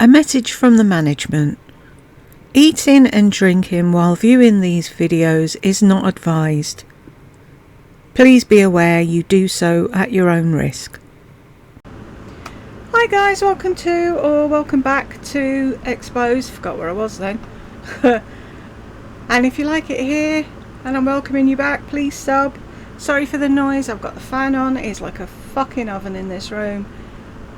A message from the management. Eating and drinking while viewing these videos is not advised. Please be aware you do so at your own risk. Hi guys, welcome back to Expose. Forgot where I was then. And if you like it here and I'm welcoming you back, please sub. Sorry for the noise, I've got the fan on. It's like a fucking oven in this room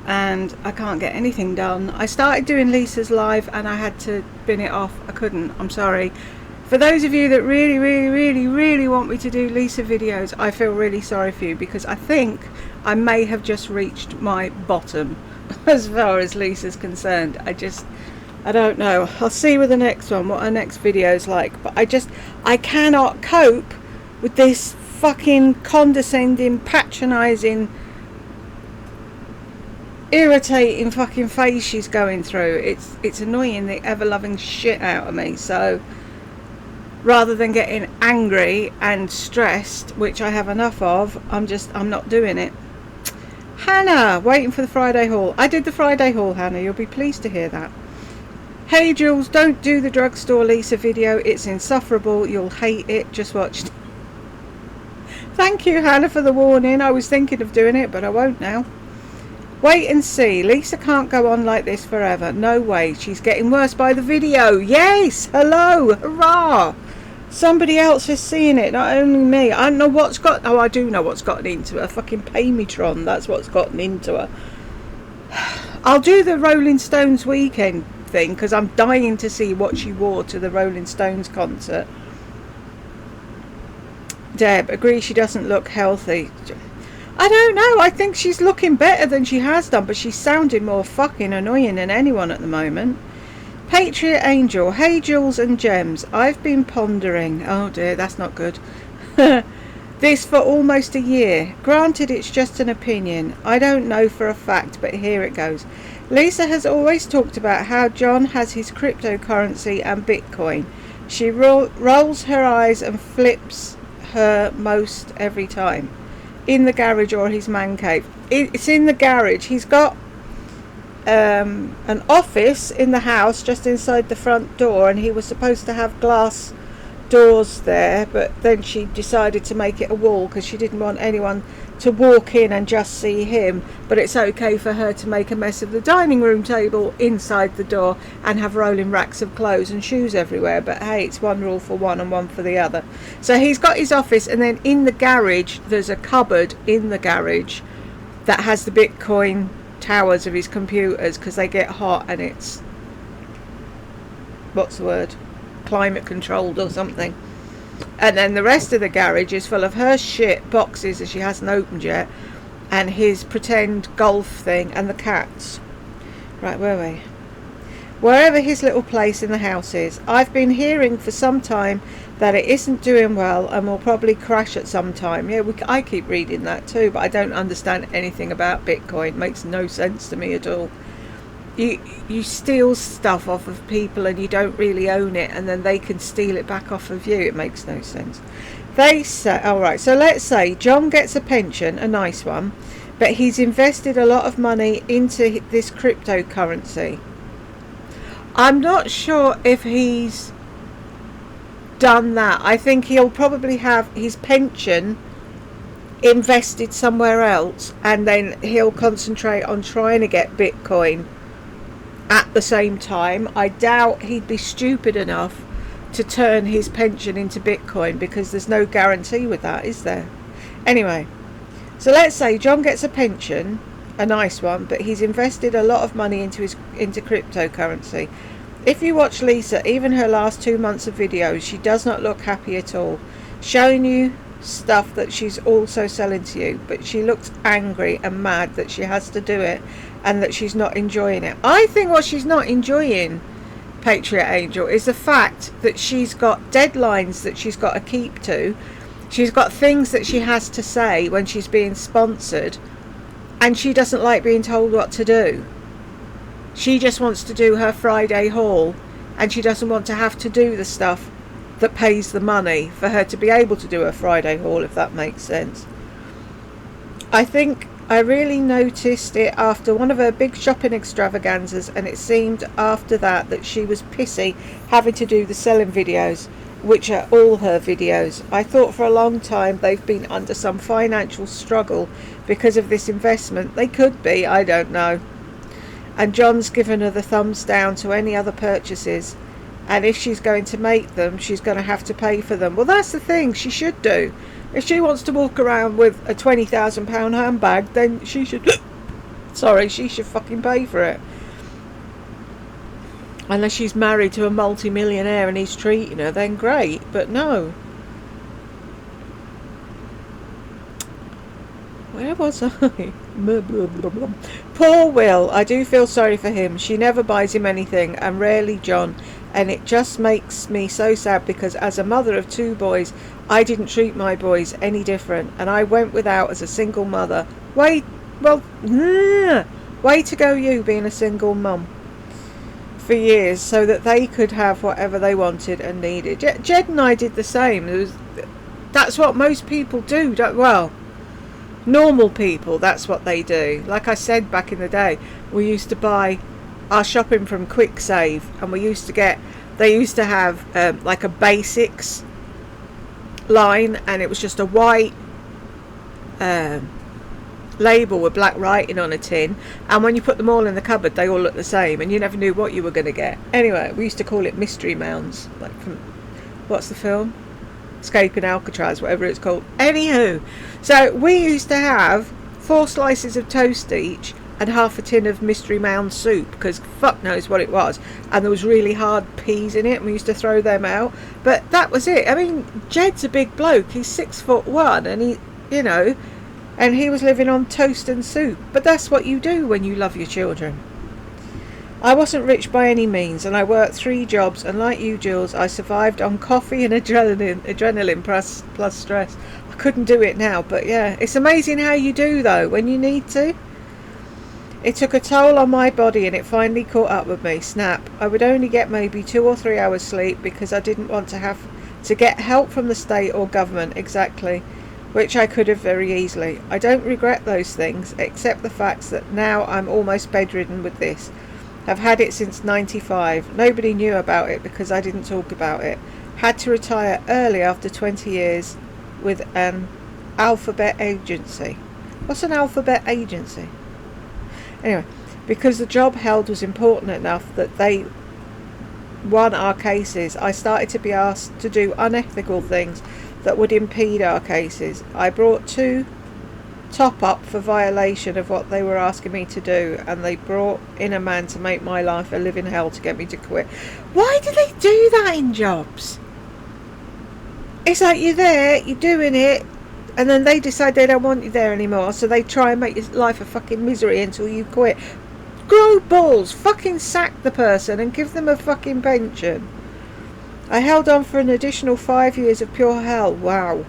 and I can't get anything done. I started doing Lisa's live and I had to bin it off. I couldn't, I'm sorry. For those of you that really want me to do Lisa videos, I feel really sorry for you, because I think I may have just reached my bottom as far as Lisa's concerned. I don't know. I'll see with the next one what her next video is like, but I cannot cope with this fucking condescending, patronising, irritating fucking phase she's going through. It's annoying the ever-loving shit out of me. So rather than getting angry and stressed, which I have enough of, I'm not doing it. Hannah, waiting for the Friday haul. I did the Friday haul, Hannah. You'll be pleased to hear that. Hey Jules, don't do the drugstore Lisa video. It's insufferable. You'll hate it. Just watch. Thank you, Hannah, for the warning. I was thinking of doing it, but I won't now. Wait and see. Lisa can't go on like this forever. No way. She's getting worse by the video. Yes. Hello. Hurrah. Somebody else is seeing it, not only me. I don't know what's got... Oh, I do know what's gotten into her. Fucking Paymetron. That's what's gotten into her. I'll do the Rolling Stones weekend thing, because I'm dying to see what she wore to the Rolling Stones concert. Deb, agree she doesn't look healthy. I don't know. I think she's looking better than she has done, but she's sounding more fucking annoying than anyone at the moment. Patriot Angel, hey Jules and Gems, I've been pondering, oh dear, that's not good, this for almost a year. Granted, it's just an opinion. I don't know for a fact, but here it goes. Lisa has always talked about how John has his cryptocurrency and Bitcoin. She rolls her eyes and flips her most every time. In the garage or his man cave. It's in the garage. He's got an office in the house just inside the front door, and he was supposed to have glass doors there, but then she decided to make it a wall because she didn't want anyone to walk in and just see him. But it's okay for her to make a mess of the dining room table inside the door and have rolling racks of clothes and shoes everywhere. But hey, it's one rule for one and one for the other. So he's got his office, and then in the garage there's a cupboard in the garage that has the Bitcoin towers of his computers, because they get hot and it's, what's the word, climate controlled or something. And then the rest of the garage is full of her shit boxes that she hasn't opened yet, and his pretend golf thing, and the cats. Right, where are we? Wherever his little place in the house is. I've been hearing for some time that it isn't doing well and will probably crash at some time. Yeah, I keep reading that too, but I don't understand anything about Bitcoin. It makes no sense to me at all. You steal stuff off of people and you don't really own it, and then they can steal it back off of you. It makes no sense. They say, alright, so let's say John gets a pension, a nice one, but he's invested a lot of money into this cryptocurrency. I'm not sure if he's done that. I think he'll probably have his pension invested somewhere else, and then he'll concentrate on trying to get Bitcoin at the same time. I doubt he'd be stupid enough to turn his pension into Bitcoin, because there's no guarantee with that, is there? Anyway, so let's say John gets a pension, a nice one, but he's invested a lot of money into cryptocurrency. If you watch Lisa, even her last 2 months of videos, she does not look happy at all, showing you stuff that she's also selling to you, but she looks angry and mad that she has to do it and that she's not enjoying it. I think what she's not enjoying, Patriot Angel, is the fact that she's got deadlines that she's got to keep to. She's got things that she has to say when she's being sponsored, and she doesn't like being told what to do. She just wants to do her Friday haul, and she doesn't want to have to do the stuff that pays the money for her to be able to do her Friday haul, if that makes sense. I think I really noticed it after one of her big shopping extravaganzas, and it seemed after that she was pissy having to do the selling videos, which are all her videos. I thought for a long time they've been under some financial struggle because of this investment. They could be, I don't know. And John's given her the thumbs down to any other purchases, and if she's going to make them, she's going to have to pay for them. Well, that's the thing, she should do. If she wants to walk around with a £20,000 handbag, then she should she should fucking pay for it. Unless she's married to a multi-millionaire and he's treating her, then great, but no. Where was I? Poor Will, I do feel sorry for him. She never buys him anything, and rarely John, and it just makes me so sad because as a mother of 2 boys, I didn't treat my boys any different, and I went without as a single mother. Way to go you, being a single mum for years, so that they could have whatever they wanted and needed. Jed and I did the same. That's what most people do. Normal people, that's what they do. Like I said back in the day, we used to buy our shopping from Quick Save, and they used to have like a basics line, and it was just a white label with black writing on a tin, and when you put them all in the cupboard they all look the same and you never knew what you were going to get. Anyway, we used to call it mystery mounds, like from what's the film, Escaping Alcatraz, whatever it's called. Anywho, so we used to have 4 slices of toast each and half a tin of mystery mound soup, because fuck knows what it was, and there was really hard peas in it, and we used to throw them out. But that was it. I mean, Jed's a big bloke, he's 6'1", and he was living on toast and soup. But that's what you do when you love your children. I wasn't rich by any means, and I worked 3 jobs, and like you, Jules, I survived on coffee and adrenaline plus stress. I couldn't do it now, but yeah, it's amazing how you do though when you need to. It took a toll on my body, and it finally caught up with me. Snap. I would only get maybe 2 or 3 hours sleep because I didn't want to have to get help from the state or government, exactly, which I could have very easily. I don't regret those things, except the fact that now I'm almost bedridden with this. I've had it since 95. Nobody knew about it because I didn't talk about it. Had to retire early after 20 years with an alphabet agency. What's an alphabet agency? Anyway, because the job held was important enough that they won our cases, I started to be asked to do unethical things that would impede our cases. I brought 2 top up for violation of what they were asking me to do, and they brought in a man to make my life a living hell to get me to quit. Why do they do that in jobs? It's like you're there, you're doing it, and then they decide they don't want you there anymore, so they try and make your life a fucking misery until you quit. Grow balls, fucking sack the person and give them a fucking pension. I held on for an additional 5 years of pure hell. Wow.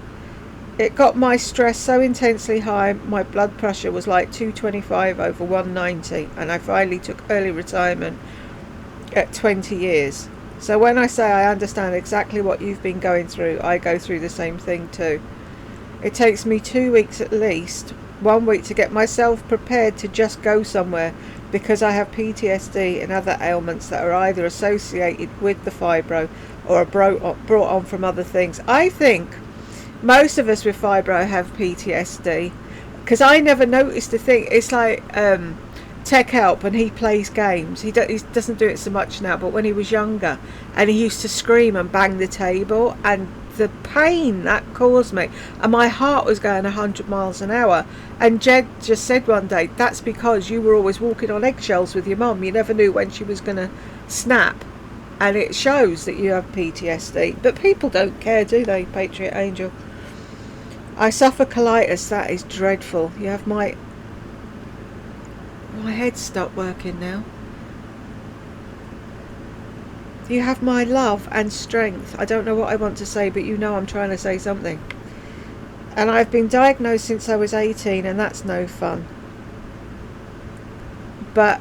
It got my stress so intensely high, my blood pressure was like 225 over 190, and I finally took early retirement at 20 years. So when I say I understand exactly what you've been going through, I go through the same thing too. It takes me 2 weeks at least, 1 week to get myself prepared to just go somewhere, because I have PTSD and other ailments that are either associated with the fibro or are brought on from other things. I think most of us with fibro have PTSD, because I never noticed a thing. It's like Tech Help, and he plays games. He doesn't do it so much now, but when he was younger, and he used to scream and bang the table, and the pain that caused me, and my heart was going 100 miles an hour. And Jed just said one day, that's because you were always walking on eggshells with your mum. You never knew when she was going to snap, and it shows that you have PTSD. But people don't care, do they, Patriot Angel? I suffer colitis. That is dreadful. You have my head stopped working now. You have my love and strength. I don't know what I want to say, but you know I'm trying to say something. And I've been diagnosed since I was 18, and that's no fun. But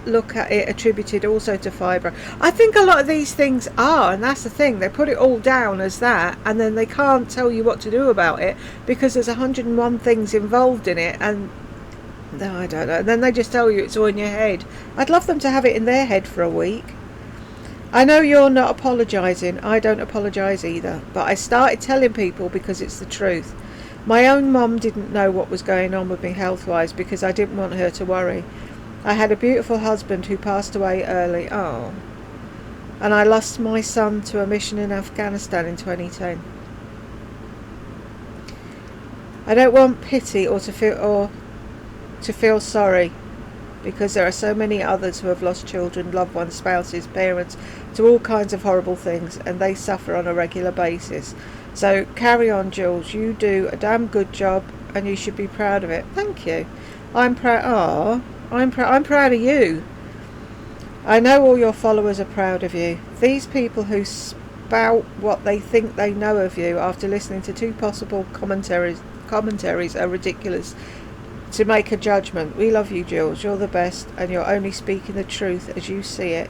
look at it attributed also to fibro. I think a lot of these things are, and that's the thing. They put it all down as that, and then they can't tell you what to do about it because there's 101 things involved in it, and No, I don't know. And then they just tell you it's all in your head. I'd love them to have it in their head for a week. I know you're not apologising. I don't apologise either. But I started telling people because it's the truth. My own mum didn't know what was going on with me health-wise because I didn't want her to worry. I had a beautiful husband who passed away early. Oh. And I lost my son to a mission in Afghanistan in 2010. I don't want pity or to feel sorry, because there are so many others who have lost children, loved ones, spouses, parents to all kinds of horrible things, and they suffer on a regular basis. So carry on, Jules. You do a damn good job, and you should be proud of it. Thank you. I'm proud. Oh, I'm proud of you. I know all your followers are proud of you. These people who spout what they think they know of you after listening to two possible commentaries are ridiculous to make a judgment. We love you, Jules. You're the best, and you're only speaking the truth as you see it.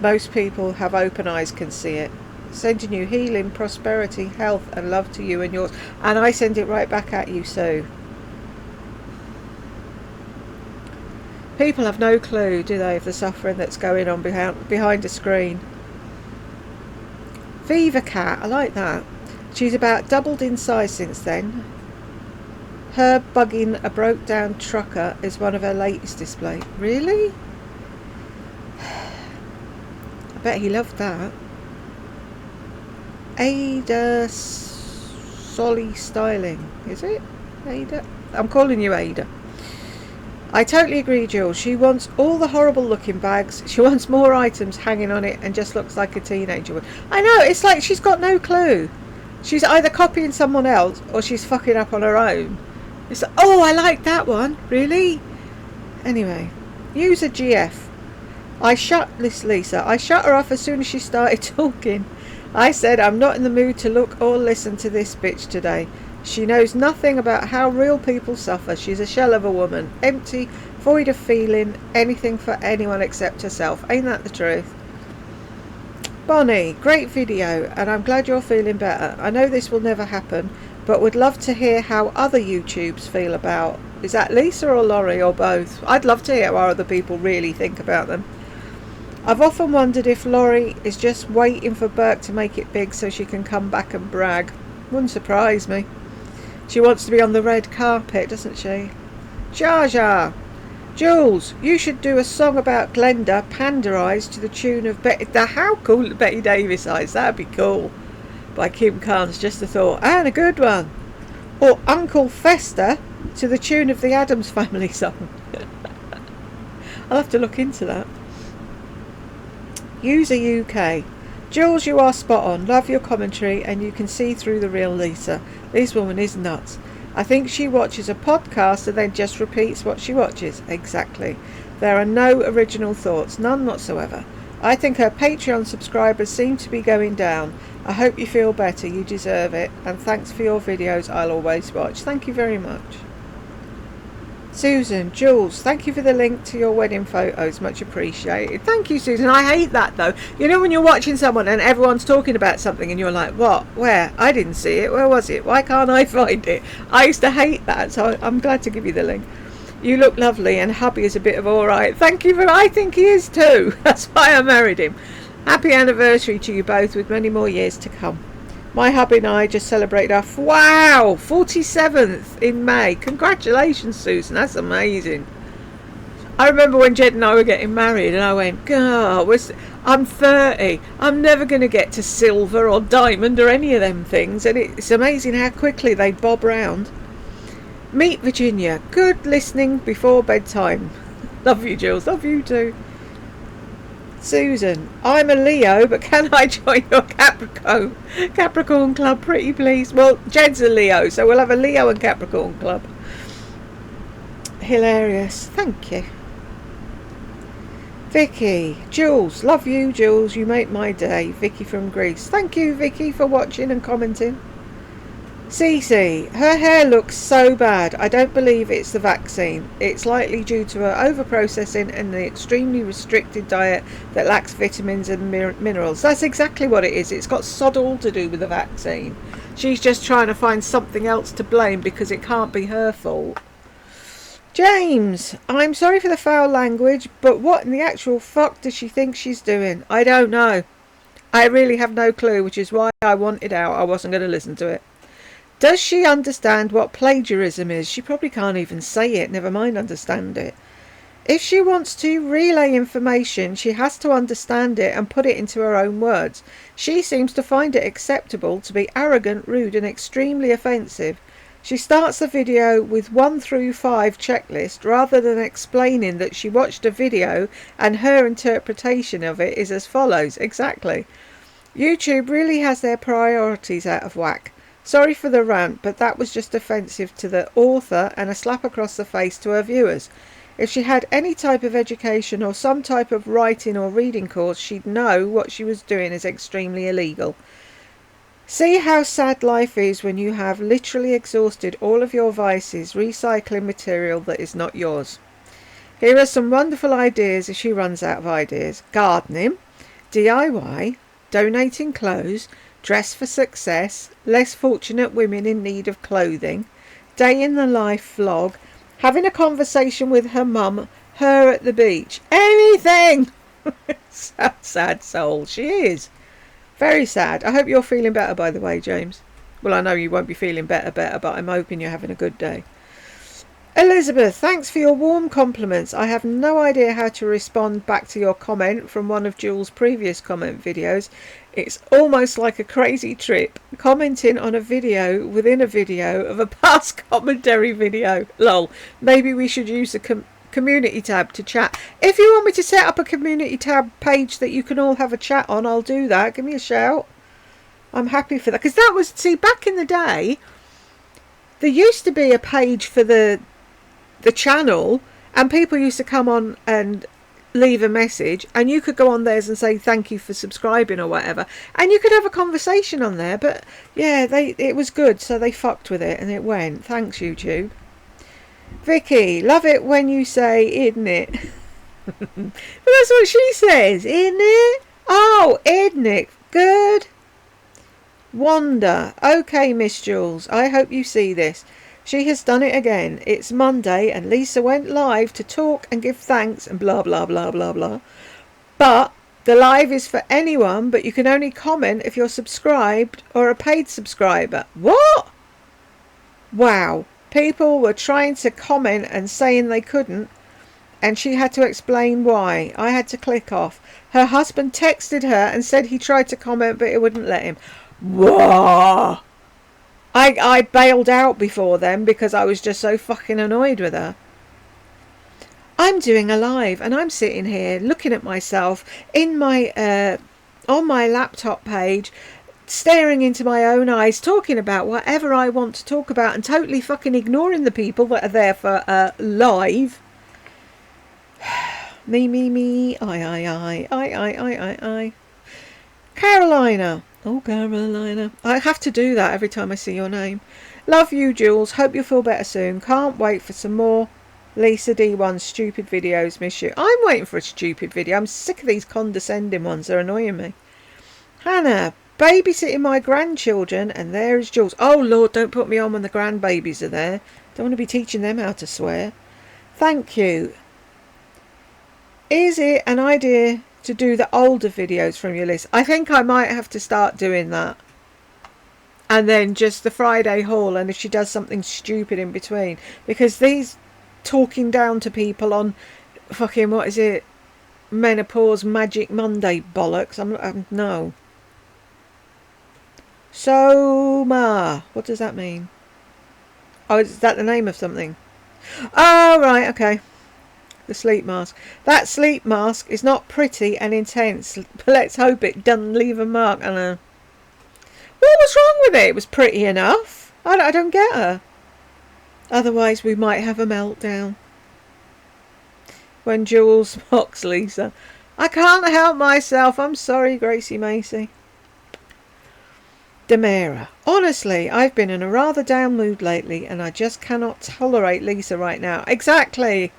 Most people have open eyes can see it. Sending you healing, prosperity, health, and love to you and yours. And I send it right back at you, Sue. People have no clue, do they, of the suffering that's going on behind a screen. Fever Cat, I like that. She's about doubled in size since then. Her bugging a broke down trucker is one of her latest displays. Really? I bet he loved that. Ada Solly Styling, is it? Ada? I'm calling you Ada. I totally agree, Jules. She wants all the horrible looking bags. She wants more items hanging on it and just looks like a teenager would. I know, it's like she's got no clue. She's either copying someone else or she's fucking up on her own. It's like, oh, I like that one. Really? Anyway, user GF. I shut her off as soon as she started talking. I said I'm not in the mood to look or listen to this bitch today. She knows nothing about how real people suffer. She's a shell of a woman, empty, void of feeling, anything for anyone except herself. Ain't that the truth? Bonnie, great video, and I'm glad you're feeling better. I know this will never happen, but would love to hear how other YouTubes feel about. Is that Lisa or Laurie or both? I'd love to hear what other people really think about them. I've often wondered if Laurie is just waiting for Burke to make it big so she can come back and brag. Wouldn't surprise me. She wants to be on the red carpet, doesn't she? Jar Jar. Jules, you should do a song about Glenda, panderised to the tune of how cool Betty Davis Eyes. That'd be cool. By Kim Carnes, just a thought. And a good one. Or Uncle Fester to the tune of the Addams Family song. I'll have to look into that. User UK. Jules, you are spot on. Love your commentary, and you can see through the real Lisa. This woman is nuts. I think she watches a podcast and then just repeats what she watches. Exactly. There are no original thoughts, none whatsoever. I think her Patreon subscribers seem to be going down. I hope you feel better. You deserve it. And thanks for your videos. I'll always watch. Thank you very much. Susan, Jules, thank you for the link to your wedding photos. Much appreciated. Thank you, Susan. I hate that, though. You know when you're watching someone and everyone's talking about something and you're like, what? Where? I didn't see it. Where was it? Why can't I find it? I used to hate that, so I'm glad to give you the link. You look lovely, and hubby is a bit of all right. Thank you. I think he is too. That's why I married him. Happy anniversary to you both, with many more years to come. My hubby and I just celebrated our 47th in May. Congratulations, Susan. That's amazing. I remember when Jed and I were getting married, and I went, God, I'm 30. I'm never going to get to silver or diamond or any of them things. And it's amazing how quickly they bob round. Meet Virginia. Good listening before bedtime. Love you, Jules. Love you too. Susan, I'm a Leo, but can I join your Capricorn club, pretty please? Well, Jed's a Leo, so we'll have a Leo and Capricorn club. Hilarious. Thank you. Vicky, Jules, love you, Jules. You make my day. Vicky from Greece. Thank you, Vicky, for watching and commenting. Cece, her hair looks so bad. I don't believe it's the vaccine. It's likely due to her overprocessing and the extremely restricted diet that lacks vitamins and minerals. That's exactly what it is. It's got sod all to do with the vaccine. She's just trying to find something else to blame because it can't be her fault. James, I'm sorry for the foul language, but what in the actual fuck does she think she's doing? I don't know. I really have no clue, which is why I wanted out. I wasn't going to listen to it. Does she understand what plagiarism is? She probably can't even say it, never mind understand it. If she wants to relay information, she has to understand it and put it into her own words. She seems to find it acceptable to be arrogant, rude and extremely offensive. She starts the video with 1 through 5 checklist rather than explaining that she watched a video and her interpretation of it is as follows. Exactly. YouTube really has their priorities out of whack. Sorry for the rant, but that was just offensive to the author and a slap across the face to her viewers. If she had any type of education or some type of writing or reading course, she'd know what she was doing is extremely illegal. See how sad life is when you have literally exhausted all of your vices, recycling material that is not yours. Here are some wonderful ideas if she runs out of ideas. Gardening, DIY, donating clothes, dress for success, less fortunate women in need of clothing, day in the life vlog, having a conversation with her mum, her at the beach. Anything! Sad soul. She is. Very sad. I hope you're feeling better, by the way, James. Well, I know you won't be feeling better, but I'm hoping you're having a good day. Elizabeth, thanks for your warm compliments. I have no idea how to respond back to your comment from one of Jules' previous comment videos. It's almost like a crazy trip, commenting on a video within a video of a past commentary video. Lol. Maybe we should use the community tab to chat. If you want me to set up a community tab page that you can all have a chat on, I'll do that. Give me a shout. I'm happy for that. Because that was, see, back in the day, there used to be a page for the channel, and people used to come on and leave a message, and you could go on theirs and say thank you for subscribing or whatever, and you could have a conversation on there. But yeah, it was good, so they fucked with it and it went. Thanks, YouTube. Vicky, love it when you say isn't it? But that's what she says, isn't it? Oh, isn't it? Good. Wanda, okay, Miss Jules, I hope you see this. She has done it again. It's Monday and Lisa went live to talk and give thanks and blah blah blah blah blah. But the live is for anyone, but you can only comment if you're subscribed or a paid subscriber. What? Wow. People were trying to comment and saying they couldn't, and she had to explain why. I had to click off. Her husband texted her and said he tried to comment but it wouldn't let him. Whoa! I bailed out before then because I was just so fucking annoyed with her. I'm doing a live and I'm sitting here looking at myself in my on my laptop page, staring into my own eyes, talking about whatever I want to talk about and totally fucking ignoring the people that are there for live. Me, I. Carolina. Oh, Carolina. I have to do that every time I see your name. Love you, Jules. Hope you feel better soon. Can't wait for some more Lisa D1 stupid videos. Miss you. I'm waiting for a stupid video. I'm sick of these condescending ones. They're annoying me. Hannah. Babysitting my grandchildren, and there is Jules. Oh Lord, don't put me on when the grandbabies are there. Don't want to be teaching them how to swear. Thank you. Is it an idea to do the older videos from your list? I think I might have to start doing that. And then just the Friday haul, and if she does something stupid in between. Because these talking down to people on fucking, what is it, menopause magic Monday bollocks. I'm no. Soma. What does that mean? Oh, is that the name of something? Oh, right, okay. The sleep mask. That sleep mask is not pretty and intense, but let's hope it doesn't leave a mark. I know. What was wrong with it? It was pretty enough. I don't get her. Otherwise, we might have a meltdown. When Jules mocks Lisa. I can't help myself. I'm sorry, Gracie Macy. Demera. Honestly, I've been in a rather down mood lately and I just cannot tolerate Lisa right now. Exactly.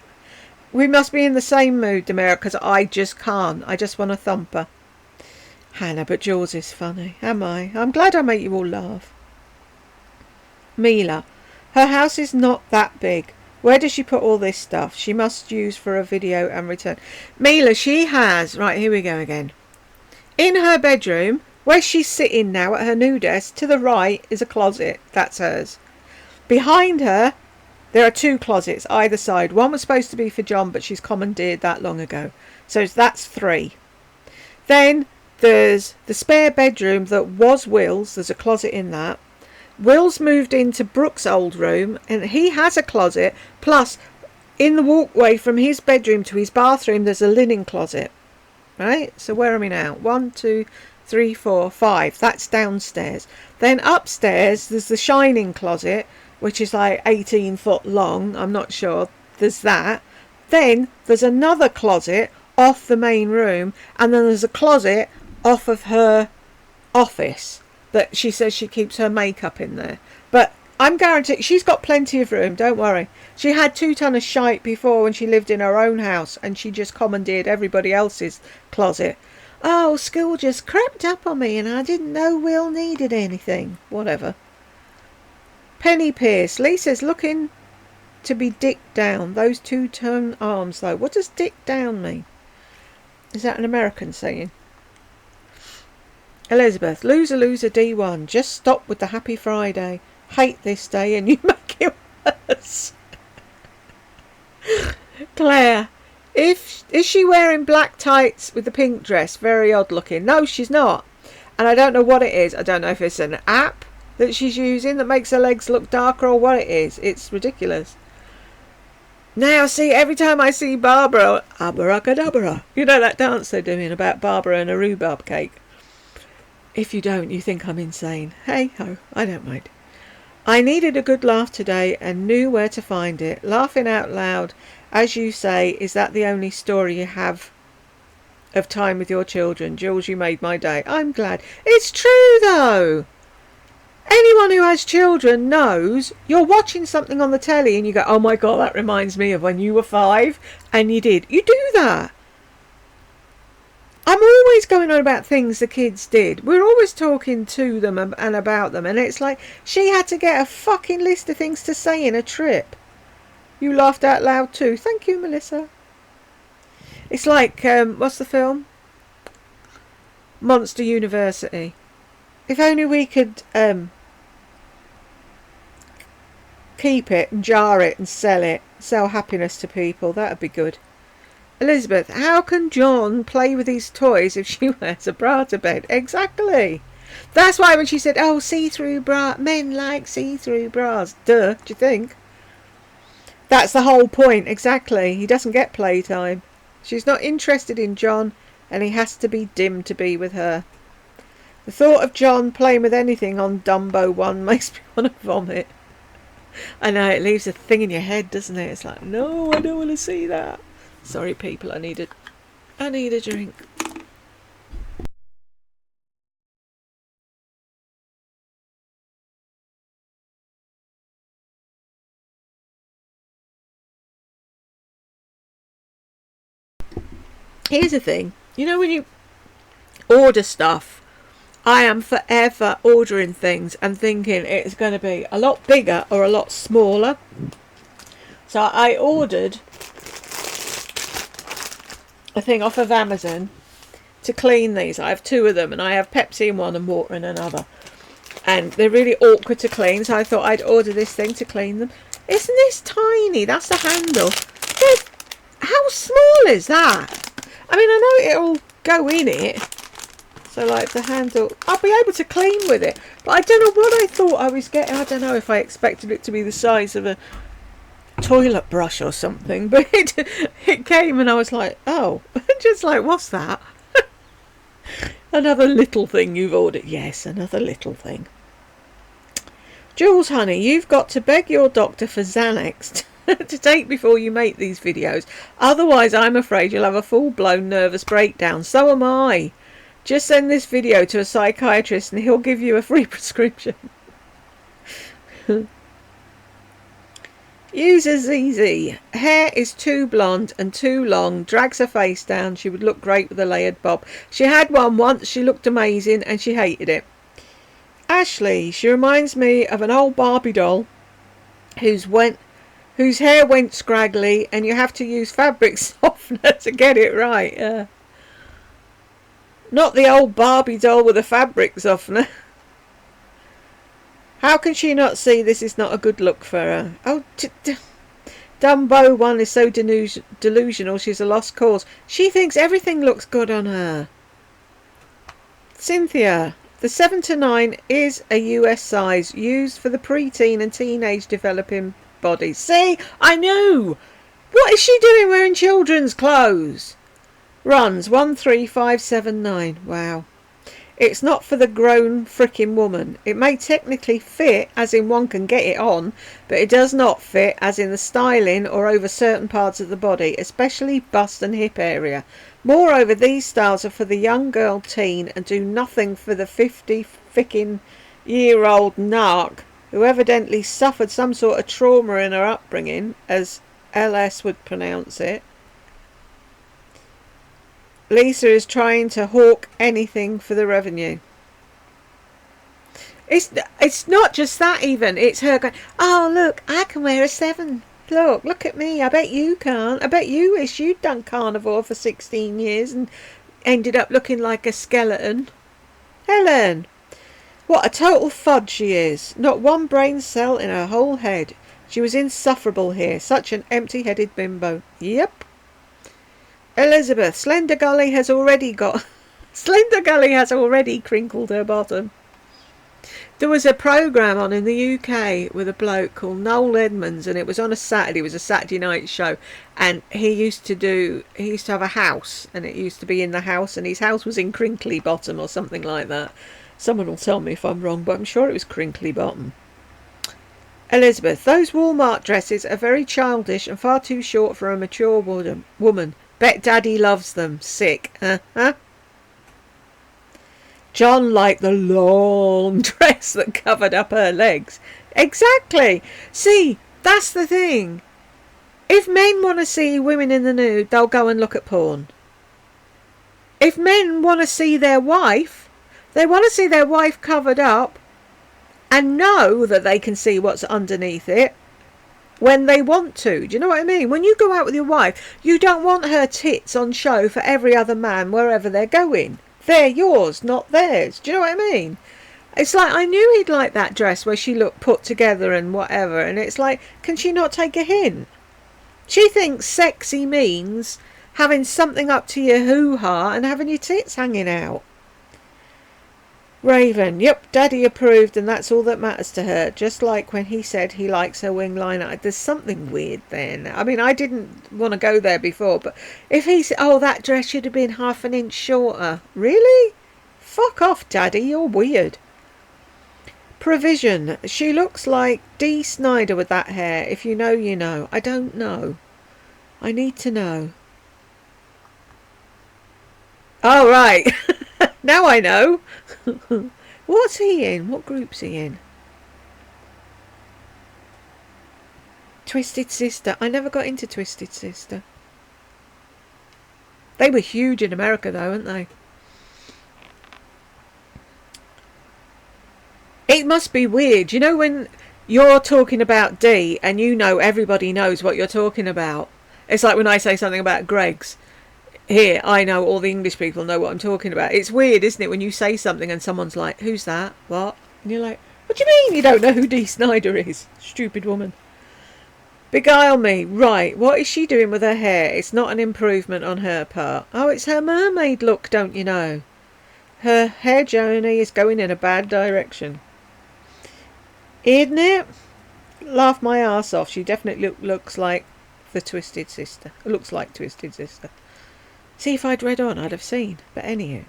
We must be in the same mood, Demera, because I just can't. I just want to thump her. Hannah, but Jules is funny. Am I? I'm glad I make you all laugh. Mila. Her house is not that big. Where does she put all this stuff? She must use for a video and return. Mila, she has, right, here we go again. In her bedroom, where she's sitting now at her new desk, to the right is a closet. That's hers. Behind her, there are 2 closets either side. One was supposed to be for John, but she's commandeered that long ago. So that's 3. Then there's the spare bedroom that was Will's. There's a closet in that. Will's moved into Brooke's old room, and he has a closet. Plus, in the walkway from his bedroom to his bathroom, there's a linen closet. Right? So where are we now? 1, 2, 3, 4, 5. That's downstairs. Then upstairs, there's the shining closet, which is like 18 foot long. I'm not sure. There's that. Then there's another closet off the main room, and then there's a closet off of her office that she says she keeps her makeup in there. But I'm guaranteed she's got plenty of room, don't worry. She had 2 ton of shite before when she lived in her own house, and she just commandeered everybody else's closet. Oh, school just crept up on me and I didn't know Will needed anything. Whatever. Penny Pierce. Lisa's looking to be dicked down. Those 2-ton arms though. What does dick down mean? Is that an American saying? Elizabeth. Loser, loser, D1. Just stop with the happy Friday. Hate this day and you make it worse. Claire. Is she wearing black tights with the pink dress? Very odd looking. No, she's not. And I don't know what it is. I don't know if it's an app that she's using that makes her legs look darker or what it is. It's ridiculous. Now, see, every time I see Barbara, abracadabra. You know that dance they're doing about Barbara and a rhubarb cake? If you don't, you think I'm insane. Hey ho, I don't mind. I needed a good laugh today and knew where to find it. Laughing out loud, as you say, is that the only story you have of time with your children? Jules, you made my day. I'm glad. It's true though. Anyone who has children knows you're watching something on the telly and you go, oh my God, that reminds me of when you were 5 and you did. You do that. I'm always going on about things the kids did. We're always talking to them and about them. And it's like, she had to get a fucking list of things to say in a trip. You laughed out loud too. Thank you, Melissa. It's like, what's the film? Monster University. If only we could keep it and jar it and sell happiness to people. That would be good. Elizabeth, how can John play with his toys if she wears a bra to bed? Exactly. That's why when she said, oh, see-through bra, men like see-through bras. Duh, do you think? That's the whole point, exactly. He doesn't get playtime. She's not interested in John, and he has to be dim to be with her. The thought of John playing with anything on Dumbo 1 makes me want to vomit. I know, it leaves a thing in your head, doesn't it? It's like, no, I don't want to see that. Sorry, people, I need a drink. Here's the thing. You know when you order stuff, I am forever ordering things and thinking it's going to be a lot bigger or a lot smaller. So I ordered a thing off of Amazon to clean these. I have 2 of them and I have Pepsi in one and water in another. And they're really awkward to clean, so I thought I'd order this thing to clean them. Isn't this tiny? That's the handle. How small is that? I mean, I know it'll go in it. So like the handle, I'll be able to clean with it. But I don't know what I thought I was getting. I don't know if I expected it to be the size of a toilet brush or something, but it came and I was like, oh, just like, what's that? Another little thing you've ordered. Yes, another little thing. Jules, honey, you've got to beg your doctor for Xanax to take before you make these videos. Otherwise, I'm afraid you'll have a full-blown nervous breakdown. So am I. Just send this video to a psychiatrist and he'll give you a free prescription. User ZZ. Hair is too blonde and too long. Drags her face down. She would look great with a layered bob. She had one once. She looked amazing and she hated it. Ashley. She reminds me of an old Barbie doll who whose hair went scraggly and you have to use fabric softener to get it right. Not the old Barbie doll with a fabric softener. How can she not see this is not a good look for her? Oh, Dumbo one is so delusional she's a lost cause. She thinks everything looks good on her. Cynthia, the 7 to 9 is a US size used for the preteen and teenage developing bodies. See, I knew. What is she doing wearing children's clothes? Runs 13579. Wow. It's not for the grown frickin' woman. It may technically fit, as in one can get it on, but it does not fit, as in the styling or over certain parts of the body, especially bust and hip area. Moreover, these styles are for the young girl teen and do nothing for the 50-year-old narc who evidently suffered some sort of trauma in her upbringing, as LS would pronounce it. Lisa is trying to hawk anything for the revenue. It's not just that even. It's her going, oh look, I can wear a 7. Look at me. I bet you can't. I bet you wish you'd done carnivore for 16 years and ended up looking like a skeleton. Helen, what a total fudge she is. Not one brain cell in her whole head. She was insufferable here. Such an empty-headed bimbo. Yep. Elizabeth, Slender Gully has already crinkled her bottom. There was a programme on in the UK with a bloke called Noel Edmonds, and it was on a Saturday. It was a Saturday night show, and he used to have a house, and it used to be in the house, and his house was in Crinkly Bottom or something like that. Someone will tell me if I'm wrong, but I'm sure it was Crinkly Bottom. Elizabeth, those Walmart dresses are very childish and far too short for a mature woman. Bet Daddy loves them. Sick. John liked the long dress that covered up her legs. Exactly. See, that's the thing. If men want to see women in the nude, they'll go and look at porn. If men want to see their wife, they want to see their wife covered up and know that they can see what's underneath it when they want to. Do you know what I mean? When you go out with your wife, you don't want her tits on show for every other man wherever they're going. They're yours, not theirs. Do you know what I mean? It's like, I knew he'd like that dress where she looked put together and whatever, and it's like, can she not take a hint? She thinks sexy means having something up to your hoo-ha and having your tits hanging out. Raven, yep, Daddy approved, and that's all that matters to her. Just like when he said he likes her wing liner. There's something weird then. I mean, I didn't want to go there before, but if he said, oh, that dress should have been half an inch shorter. Really? Fuck off, Daddy, you're weird. Provision, she looks like Dee Snider with that hair. If you know, you know. I don't know. I need to know. Oh, right. Now I know. What's he in? What group's he in? Twisted Sister. I never got into Twisted Sister. They were huge in America though, weren't they? It must be weird. You know when you're talking about D and you know everybody knows what you're talking about. It's like when I say something about Greg's. Here, I know all the English people know what I'm talking about. It's weird, isn't it, when you say something and someone's like, who's that? What? And you're like, what do you mean you don't know who Dee Snider is? Stupid woman. Beguile me. Right, what is she doing with her hair? It's not an improvement on her part. Oh, it's her mermaid look, don't you know? Her hair journey is going in a bad direction. Isn't it? Laugh my ass off. She definitely looks like the Twisted Sister. Looks like Twisted Sister. See, if I'd read on, I'd have seen. But anyhow.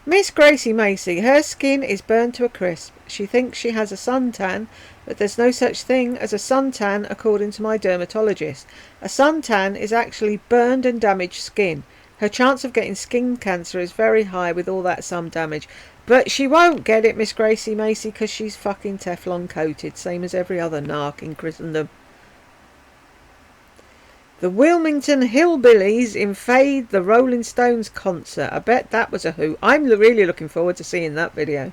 Miss Gracie Macy. Her skin is burned to a crisp. She thinks she has a suntan, but there's no such thing as a suntan according to my dermatologist. A suntan is actually burned and damaged skin. Her chance of getting skin cancer is very high with all that sun damage. But she won't get it, Miss Gracie Macy, because she's fucking Teflon coated, same as every other narc in Christendom. The Wilmington Hillbillies invade the Rolling Stones concert. I bet that was a hoot. I'm really looking forward to seeing that video.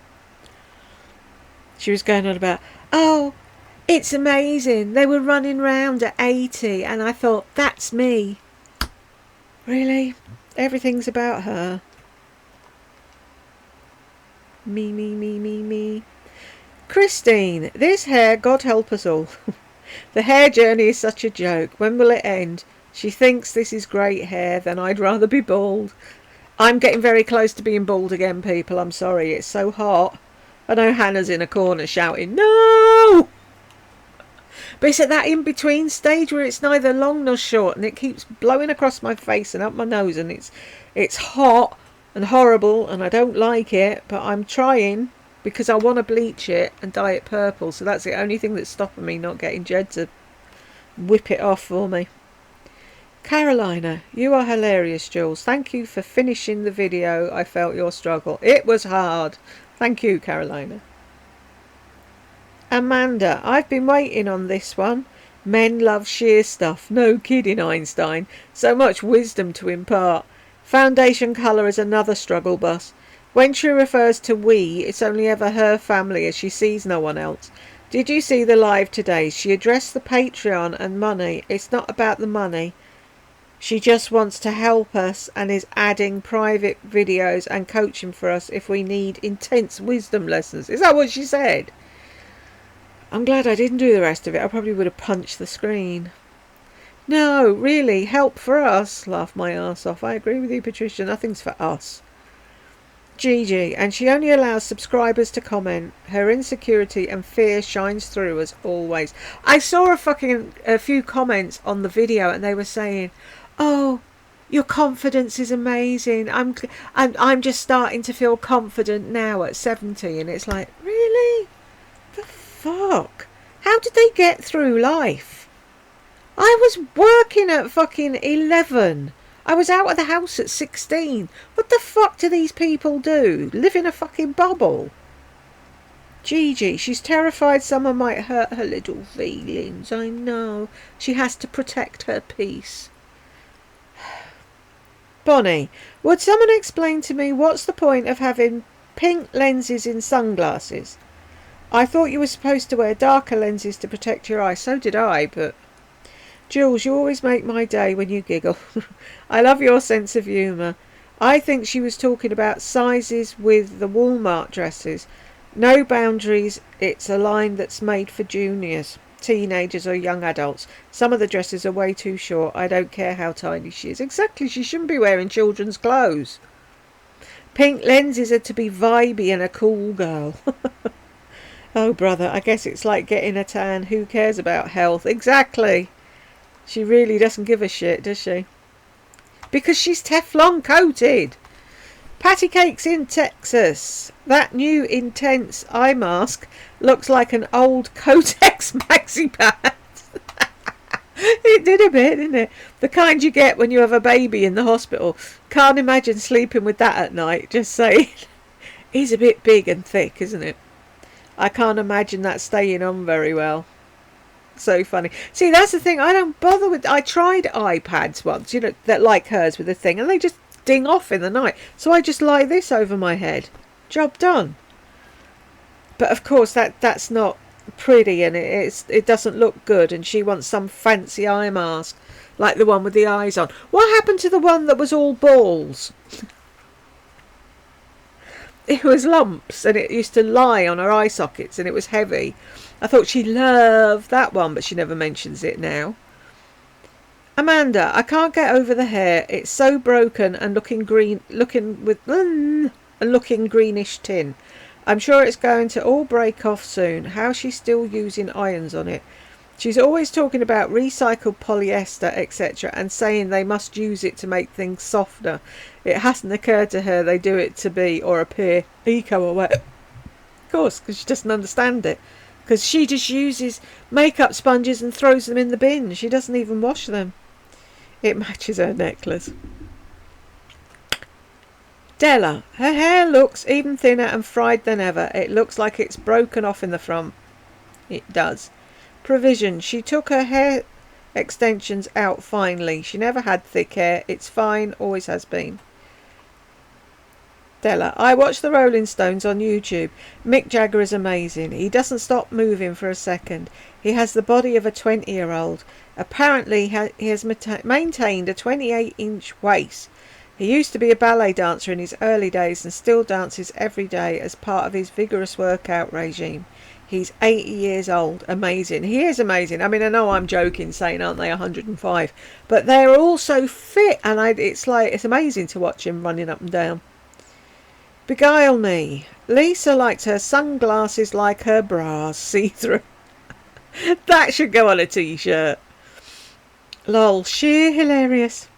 She was going on about, oh, It's amazing. They were running round at 80 and I thought, that's me. Really? Everything's about her. Me, me, me, me, me. Christine, this hair, God help us all. The hair journey is such a joke. When will it end? She thinks this is great hair, then I'd rather be bald. I'm getting very close to being bald again, people. I'm sorry, it's so hot. I know Hannah's in a corner shouting, no! But it's at that in-between stage where it's neither long nor short and it keeps blowing across my face and up my nose and it's hot and horrible and I don't like it, but I'm trying because I want to bleach it and dye it purple. So that's the only thing that's stopping me not getting Jed to whip it off for me. Carolina, you are hilarious, Jules. Thank you for finishing the video. I felt your struggle. It was hard. Thank you, Carolina. Amanda, I've been waiting on this one. Men love sheer stuff. No kidding, Einstein. So much wisdom to impart. Foundation colour is another struggle bus. When she refers to we, it's only ever her family as she sees no one else. Did you see the live today? She addressed the Patreon and money. It's not about the money. She just wants to help us and is adding private videos and coaching for us if we need intense wisdom lessons. Is that what she said? I'm glad I didn't do the rest of it. I probably would have punched the screen. No, really, help for us, laughed my arse off. I agree with you, Patricia. Nothing's for us. Gigi, and she only allows subscribers to comment. Her insecurity and fear shines through as always. I saw a few comments on the video and they were saying, oh, your confidence is amazing. I'm just starting to feel confident now at 70. And it's like, really? The fuck? How did they get through life? I was working at fucking 11. I was out of the house at 16. What the fuck do these people do? Live in a fucking bubble? Gigi, she's terrified someone might hurt her little feelings. I know. She has to protect her peace. Bonnie, would someone explain to me what's the point of having pink lenses in sunglasses? I thought you were supposed to wear darker lenses to protect your eyes. So did I, but... Jules, you always make my day when you giggle. I love your sense of humour. I think she was talking about sizes with the Walmart dresses. No boundaries. It's a line that's made for juniors, teenagers or young adults. Some of the dresses are way too short. I don't care how tiny she is. Exactly, she shouldn't be wearing children's clothes. Pink lenses are to be vibey and a cool girl. Oh, brother, I guess it's like getting a tan. Who cares about health? Exactly. She really doesn't give a shit, does she? Because she's Teflon coated. Patty Cakes in Texas. That new intense eye mask looks like an old Kotex maxi pad. It did a bit, didn't it? The kind you get when you have a baby in the hospital. Can't imagine sleeping with that at night. Just saying. It's a bit big and thick, isn't it? I can't imagine that staying on very well. So funny. See, that's the thing. I don't bother with... I tried iPads once, you know, that like hers with a thing, and they just ding off in the night. So I just lie this over my head. Job done. But of course, that's not pretty, and it doesn't look good, and she wants some fancy eye mask, like the one with the eyes on. What happened to the one that was all balls? It was lumps, and it used to lie on her eye sockets, and it was heavy. I thought she loved that one, but she never mentions it now. Amanda, I can't get over the hair. It's so broken and looking greenish tin. I'm sure it's going to all break off soon. How's she still using irons on it? She's always talking about recycled polyester, etc., and saying they must use it to make things softer. It hasn't occurred to her they do it to be or appear eco or wet. Of course, because she doesn't understand it. Because she just uses makeup sponges and throws them in the bin. She doesn't even wash them. It matches her necklace. Della, her hair looks even thinner and fried than ever. It looks like it's broken off in the front. It does. Provision, she took her hair extensions out finally. She never had thick hair. It's fine, always has been. Della, I watch the Rolling Stones on YouTube. Mick Jagger is amazing. He doesn't stop moving for a second. He has the body of a 20-year-old. Apparently he has maintained a 28-inch waist. He used to be a ballet dancer in his early days and still dances every day as part of his vigorous workout regime. He's 80 years old. Amazing. He is amazing. I mean, I know I'm joking saying, aren't they 105? But they're all so fit, and it's amazing to watch him running up and down. Beguile me. Lisa likes her sunglasses like her bras, see-through. That should go on a t-shirt. Lol, sheer hilarious.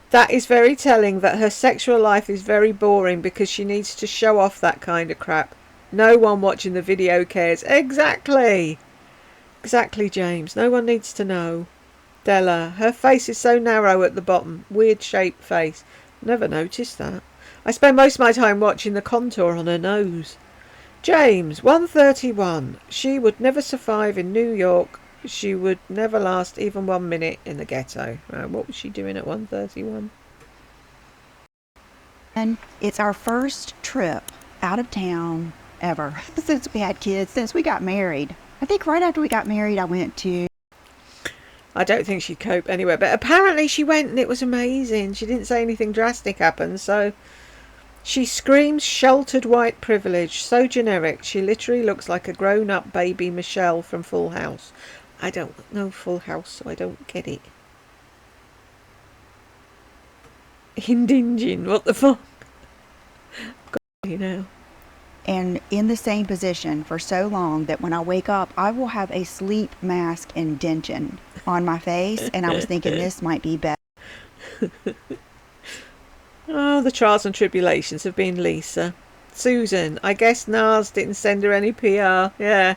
That is very telling that her sexual life is very boring because she needs to show off that kind of crap. No one watching the video cares. Exactly. Exactly, James. No one needs to know. Della, her face is so narrow at the bottom. Weird shaped face. Never noticed that. I spend most of my time watching the contour on her nose. James, 131. She would never survive in New York. She would never last even 1 minute in the ghetto. What was she doing at 131? And it's our first trip out of town ever since we had kids, since we got married. I think right after we got married, I went to... I don't think she'd cope anywhere, but apparently she went and it was amazing. She didn't say anything drastic happened, so... She screams sheltered white privilege, so generic. She literally looks like a grown-up baby Michelle from Full House. I don't know Full House, so I don't get it. Hindingin, what the fuck? God, you know. And in the same position for so long that when I wake up, I will have a sleep mask indention on my face, and I was thinking this might be better. Oh, the trials and tribulations of being Lisa. Susan, I guess Nars didn't send her any PR. Yeah,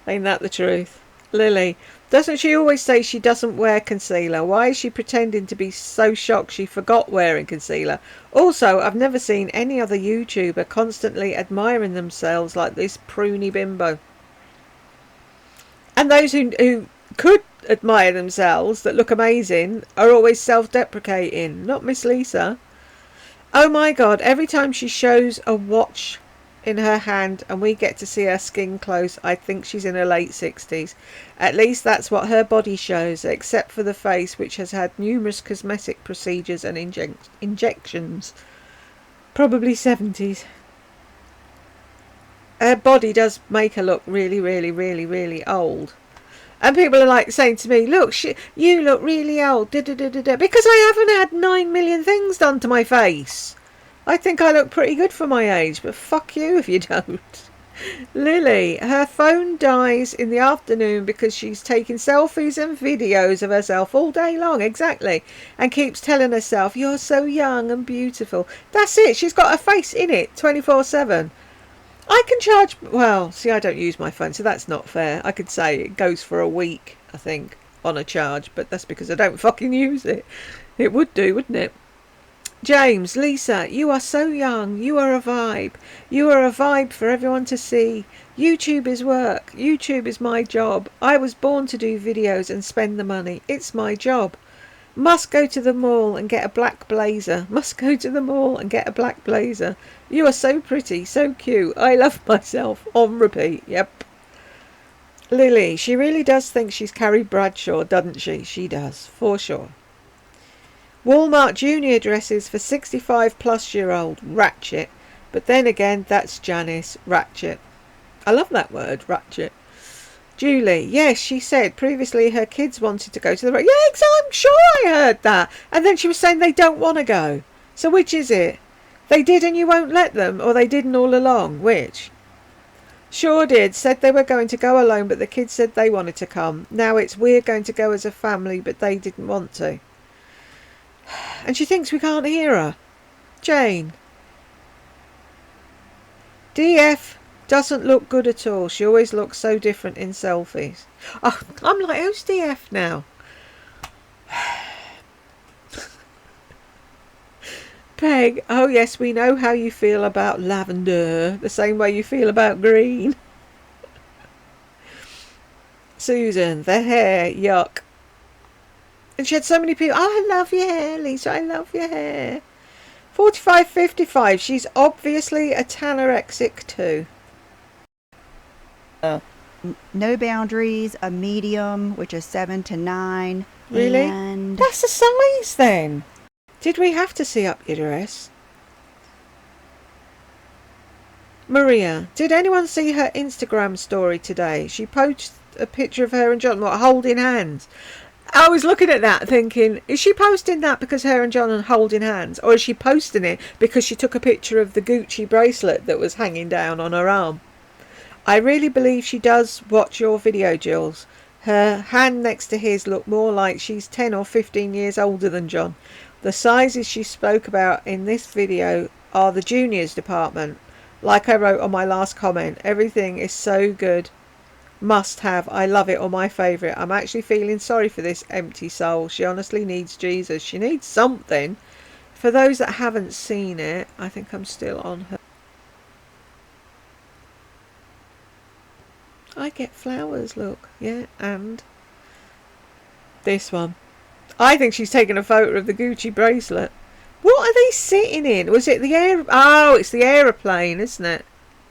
ain't that the truth? Lily, doesn't she always say she doesn't wear concealer? Why is she pretending to be so shocked she forgot wearing concealer? Also, I've never seen any other YouTuber constantly admiring themselves like this pruny bimbo. And those who could admire themselves that look amazing are always self-deprecating. Not Miss Lisa. Oh my God, every time she shows a watch in her hand and we get to see her skin close, I think she's in her late 60s. At least that's what her body shows, except for the face, which has had numerous cosmetic procedures and injections. Probably 70s. Her body does make her look really, really, really, really old. And people are like saying to me, look, you look really old, because I haven't had 9 million things done to my face. I think I look pretty good for my age, but fuck you if you don't. Lily, her phone dies in the afternoon because she's taking selfies and videos of herself all day long, exactly, and keeps telling herself, you're so young and beautiful. That's it, she's got her face in it 24/7. I can charge... Well, see, I don't use my phone, so that's not fair. I could say it goes for a week, I think, on a charge, but that's because I don't fucking use it. It would do, wouldn't it? James, Lisa, you are so young. You are a vibe. You are a vibe for everyone to see. YouTube is work. YouTube is my job. I was born to do videos and spend the money. It's my job. Must go to the mall and get a black blazer. Must go to the mall and get a black blazer. You are so pretty, so cute. I love myself. On repeat. Yep. Lily, she really does think she's Carrie Bradshaw, doesn't she? She does, for sure. Walmart junior dresses for 65-plus-year-old. Ratchet. But then again, that's Janice. Ratchet. I love that word, ratchet. Julie, yes, she said previously her kids wanted to go to the... Yeah, I'm sure I heard that. And then she was saying they don't want to go. So which is it? They did and you won't let them, or they didn't all along? Which? Sure did. Said they were going to go alone, but the kids said they wanted to come. Now it's we're going to go as a family, but they didn't want to. And she thinks we can't hear her. Jane. DF doesn't look good at all. She always looks so different in selfies. Oh, I'm like, who's DF now? Peg, oh yes, we know how you feel about lavender. The same way you feel about green. Susan, the hair, yuck. And she had so many people, oh, I love your hair, Lisa, I love your hair. 45, 55. She's obviously a tanorexic too. No boundaries, a medium, which is 7 to 9. Really? And That's the size then. Did we have to see up your dress? Maria, did anyone see her Instagram story today? She posted a picture of her and John holding hands. I was looking at that thinking, is she posting that because her and John are holding hands? Or is she posting it because she took a picture of the Gucci bracelet that was hanging down on her arm? I really believe she does watch your video, Jules. Her hand next to his looked more like she's 10 or 15 years older than John. The sizes she spoke about in this video are the juniors department. Like I wrote on my last comment, everything is so good. Must have. I love it, or my favourite. I'm actually feeling sorry for this empty soul. She honestly needs Jesus. She needs something. For those that haven't seen it, I think I'm still on her. I get flowers, look. Yeah, and this one. I think she's taken a photo of the Gucci bracelet. What are they sitting in? Was it the air? Oh, it's the aeroplane, isn't it?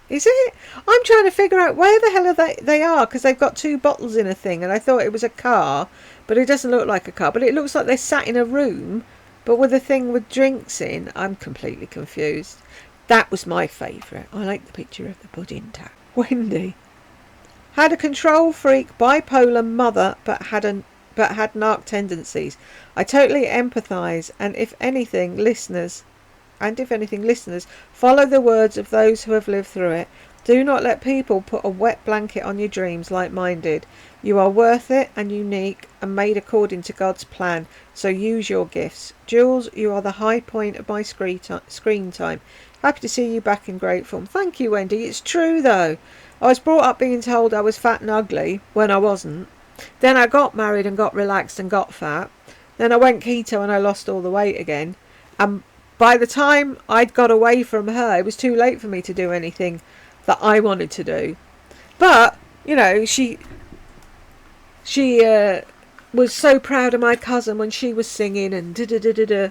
Is it? I'm trying to figure out where the hell are they are, because they've got two bottles in a thing, and I thought it was a car, but it doesn't look like a car. But it looks like they're sat in a room, but with a thing with drinks in. I'm completely confused. That was my favourite. I like the picture of the pudding tap. Wendy had a control freak, bipolar mother, but had narc tendencies. I totally empathise, and if anything, listeners, follow the words of those who have lived through it. Do not let people put a wet blanket on your dreams like mine did. You are worth it and unique and made according to God's plan, so use your gifts. Jules, you are the high point of my screen time. Happy to see you back in great form. Thank you, Wendy. It's true, though. I was brought up being told I was fat and ugly when I wasn't. Then I got married and got relaxed and got fat. Then I went keto and I lost all the weight again. And by the time I'd got away from her, it was too late for me to do anything that I wanted to do. But, you know, she was so proud of my cousin when she was singing and da-da-da-da-da.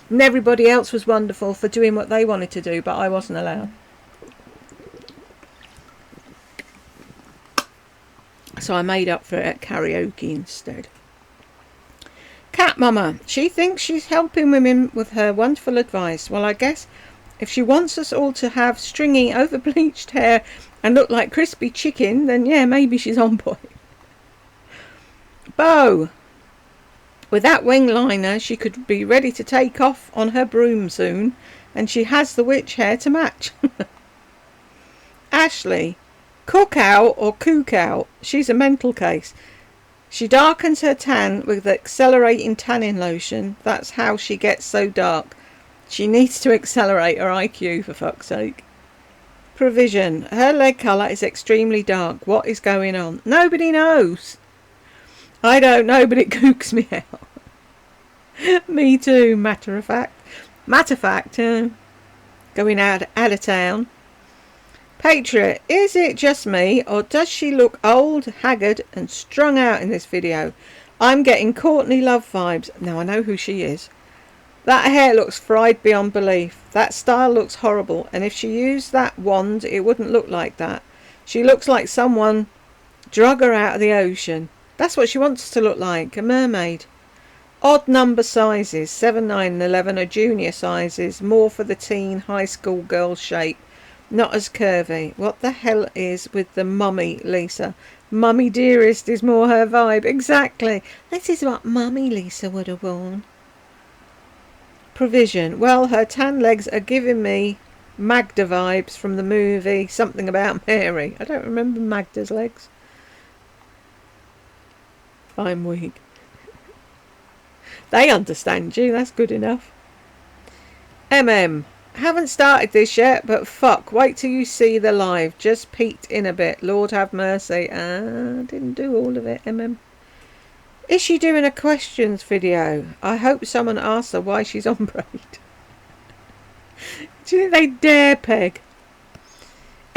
And everybody else was wonderful for doing what they wanted to do, but I wasn't allowed. So I made up for it at karaoke instead. Cat Mama, she thinks she's helping women with her wonderful advice. Well, I guess if she wants us all to have stringy, over-bleached hair and look like crispy chicken, then yeah, maybe she's on point. Bo, with that wing liner, she could be ready to take off on her broom soon, and she has the witch hair to match. Ashley, cook out or kook out. She's a mental case. She darkens her tan with accelerating tanning lotion. That's how she gets so dark. She needs to accelerate her IQ, for fuck's sake. Provision. Her leg colour is extremely dark. What is going on? Nobody knows. I don't know, but it kooks me out. Me too, matter of fact. Going out of town. Patriot, is it just me, or does she look old, haggard, and strung out in this video? I'm getting Courtney Love vibes. Now I know who she is. That hair looks fried beyond belief. That style looks horrible, and if she used that wand, it wouldn't look like that. She looks like someone drug her out of the ocean. That's what she wants to look like, a mermaid. Odd number sizes, 7, 9 and 11 are junior sizes, more for the teen, high school girl shape. Not as curvy. What the hell is with the mummy, Lisa? Mummy dearest is more her vibe. Exactly. This is what Mummy Lisa would have worn. Provision. Well, her tan legs are giving me Magda vibes from the movie Something About Mary. I don't remember Magda's legs. I'm weak. They understand you. That's good enough. Haven't started this yet, but fuck, wait till you see the live. Just peeked in a bit. Lord have mercy. Didn't do all of it, Is she doing a questions video? I hope someone asks her why she's on braid. Do you think they dare, Peg?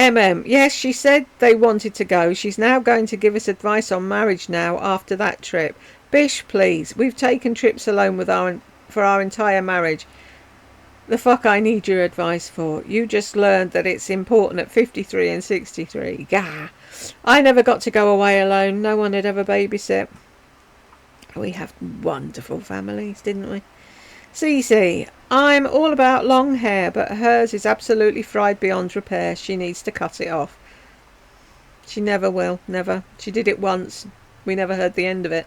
Yes, she said they wanted to go. She's now going to give us advice on marriage now after that trip. Bish, please. We've taken trips alone for our entire marriage. The fuck I need your advice for? You just learned that it's important at 53 and 63. Gah. I never got to go away alone. No one had ever babysit. We have wonderful families, didn't we? Cece, I'm all about long hair, but hers is absolutely fried beyond repair. She needs to cut it off. She never will, never. She did it once. We never heard the end of it.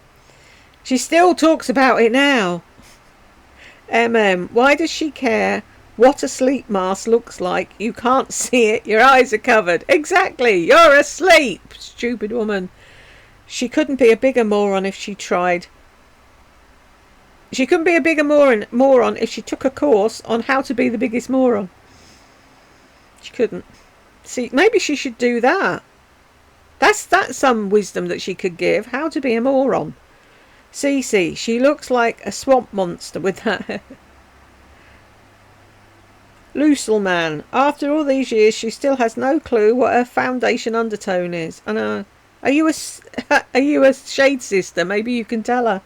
She still talks about it now. Why does she care what a sleep mask looks like? You can't see it. Your eyes are covered. Exactly. You're asleep, stupid woman. She couldn't be a bigger moron if she tried. She couldn't be a bigger moron if she took a course on how to be the biggest moron. She couldn't. See, maybe she should do that. That's some wisdom that she could give. How to be a moron. Cece, she looks like a swamp monster with that. Lucille after all these years, she still has no clue what her foundation undertone is. I know. Are you a shade sister? Maybe you can tell her.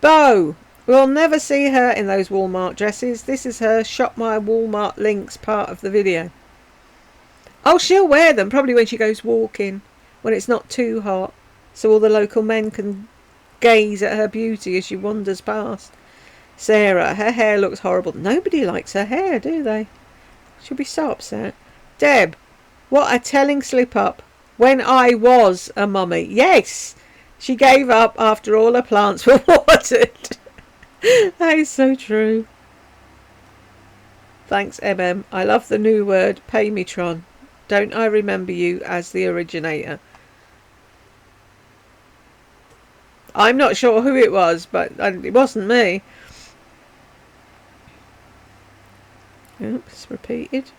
Bo, we'll never see her in those Walmart dresses. This is her Shop My Walmart links part of the video. Oh, she'll wear them probably when she goes walking, when it's not too hot, so all the local men can gaze at her beauty as she wanders past. Sarah, her hair looks horrible. Nobody likes her hair, do they? She'll be so upset. Deb, what a telling slip up. When I was a mummy. Yes, she gave up after all her plants were watered. That is so true. Thanks, I love the new word, paymetron. Don't I remember you as the originator? I'm not sure who it was, but it wasn't me. Oops, repeated.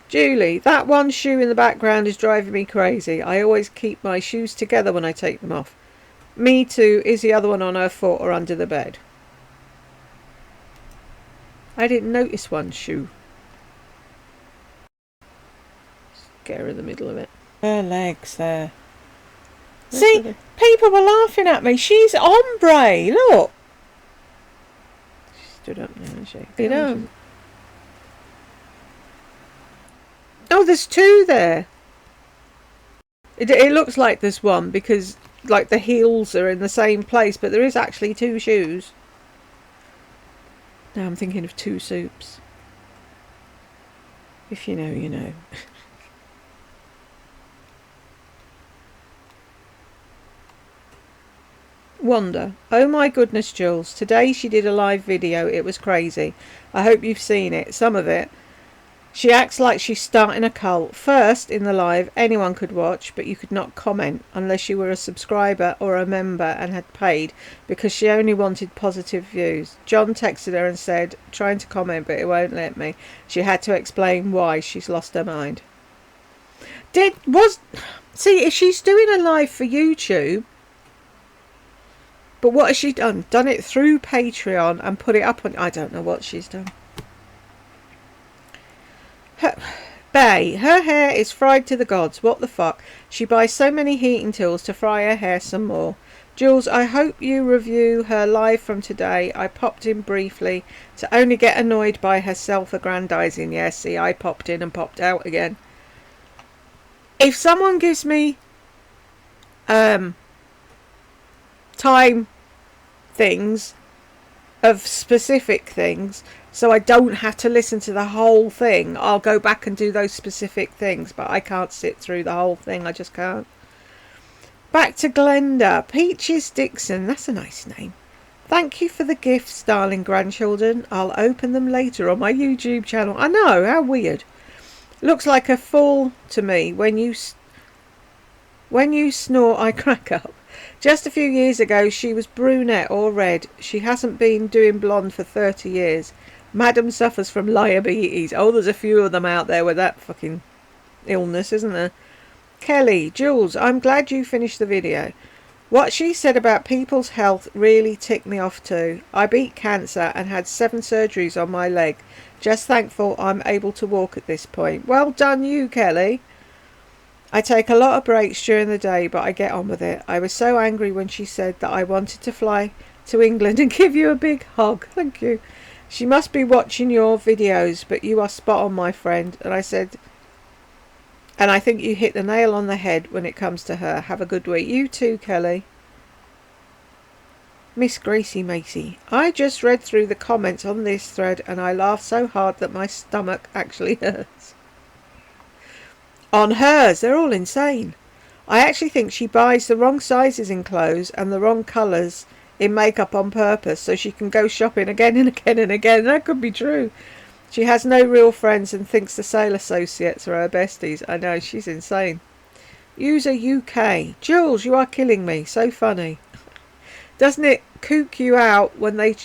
Julie, that one shoe in the background is driving me crazy. I always keep my shoes together when I take them off. Me too. Is the other one on her foot or under the bed? I didn't notice one shoe. Get her in the middle of it. Her legs there. See, people were laughing at me. She's ombre. Look. She stood up now, isn't she? You know. Oh, there's two there. It looks like there's one because, like, the heels are in the same place, but there is actually two shoes. Now I'm thinking of two soups. If you know, you know. Wanda. Oh my goodness, Jules. Today she did a live video. It was crazy. I hope you've seen it. Some of it. She acts like she's starting a cult. First, in the live, anyone could watch, but you could not comment unless you were a subscriber or a member and had paid, because she only wanted positive views. John texted her and said, trying to comment, but it won't let me. She had to explain why she's lost her mind. See, if she's doing a live for YouTube, but what has she done? Done it through Patreon and put it up on... I don't know what she's done. Bay, her hair is fried to the gods. What the fuck? She buys so many heating tools to fry her hair some more. Jules, I hope you review her live from today. I popped in briefly to only get annoyed by her self-aggrandizing. Yes, see, I popped in and popped out again. If someone gives me time things of specific things, so I don't have to listen to the whole thing, I'll go back and do those specific things, but I can't sit through the whole thing. I just can't. Back to Glenda. Peaches Dixon, that's a nice name. Thank you for the gifts, darling grandchildren. I'll open them later on my YouTube channel. I know, how weird. Looks like a fool to me. When you snore, I crack up. Just a few years ago, she was brunette or red. She hasn't been doing blonde for 30 years. Madam suffers from diabetes. Oh, there's a few of them out there with that fucking illness, isn't there? Kelly, Jules, I'm glad you finished the video. What she said about people's health really ticked me off too. I beat cancer and had 7 surgeries on my leg. Just thankful I'm able to walk at this point. Well done you, Kelly. I take a lot of breaks during the day, but I get on with it. I was so angry when she said that I wanted to fly to England and give you a big hug. Thank you. She must be watching your videos, but you are spot on, my friend. And I said, and I think you hit the nail on the head when it comes to her. Have a good week. You too, Kelly. Miss Gracie Macy. I just read through the comments on this thread and I laughed so hard that my stomach actually hurts. On hers, they're all insane. I actually think she buys the wrong sizes in clothes and the wrong colours in makeup on purpose so she can go shopping again and again and again. That could be true. She has no real friends and thinks the sale associates are her besties. I know, she's insane. User UK. Jules, you are killing me. So funny. Doesn't it kook you out when they